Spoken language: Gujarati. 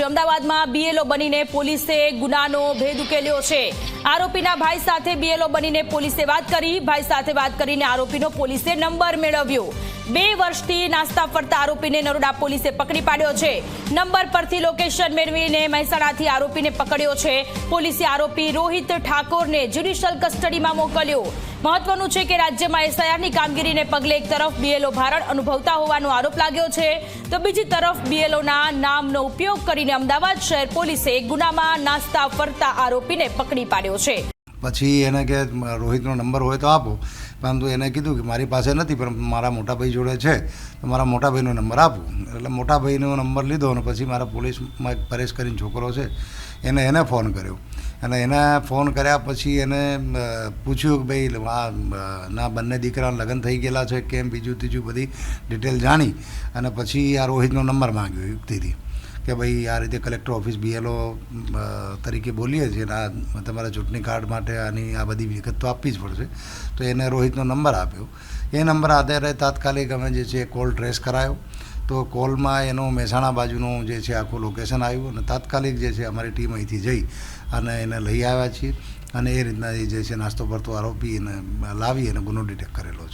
આપ્યો। અમદાવાદમાં બીએલઓ બનીને પોલીસે ગુનાનો ભેદ ઉકેલ્યો છે। આરોપીના ભાઈ સાથે બીએલઓ બનીને પોલીસે વાત કરી। ભાઈ સાથે વાત કરીને આરોપીનો પોલીસે નંબર મેળવ્યો। 2 વર્ષથી નાસ્તા ફરતા આરોપીને નરોડા પોલીસે પકડી પાડ્યો છે। નંબર પરથી લોકેશન મેળવીને મહેસાણાથી આરોપીને પકડ્યો છે। પોલીસે આરોપી રોહિત ઠાકોરને જ્યુડિશિયલ કસ્ટડીમાં મોકલ્યો। મહત્વનું છે કે રાજ્યમાં એસઆઈઆરની કામગીરીને પગલે એક તરફ બીએલઓ ભારણ અનુભવતા હોવાનો આરોપ લાગ્યો છે, તો બીજી તરફ બીએલઓના નામનો ઉપયોગ કરીને અમદાવાદ શહેર પોલીસે ગુનામાં નાસ્તા ફરતા આરોપીને પકડી પાડ્યો છે। પછી એને કે રોહિતનો નંબર હોય તો આપો, પરંતુ એને કીધું કે મારી પાસે નથી, પણ મારા મોટા ભાઈ જોડે છે, તો મારા મોટા ભાઈનો નંબર આપું। એટલે મોટા ભાઈનો નંબર લીધો અને પછી મારા પોલીસમાં એક પરેશ કરીને છોકરો છે એને ફોન કર્યો અને એને ફોન કર્યા પછી એને પૂછ્યું કે ભાઈ ના બંને દીકરાના લગ્ન થઈ ગયેલા છે કેમ, બીજું ત્રીજું બધી ડિટેલ જાણી અને પછી આ રોહિતનો નંબર માંગ્યો યુક્તિથી કે ભાઈ આ રીતે કલેક્ટર ઓફિસ બીએલઓ તરીકે બોલીએ છીએ અને આ તમારા ચૂંટણી કાર્ડ માટે આની આ બધી વિગત તો આપવી જ પડશે, તો એને રોહિતનો નંબર આપ્યો। એ નંબર આધારે તાત્કાલિક અમે જે છે કોલ ટ્રેસ કરાયો, તો કોલમાં એનું મહેસાણા બાજુનું જે છે આખું લોકેશન આવ્યું અને તાત્કાલિક જે છે અમારી ટીમ અહીંથી જઈ અને એને લઈ આવ્યા છીએ અને એ રીતના જે છે નાસ્તો કરતો આરોપી એને લાવી અને ગુનો ડિટેક્ટ કરેલો છે।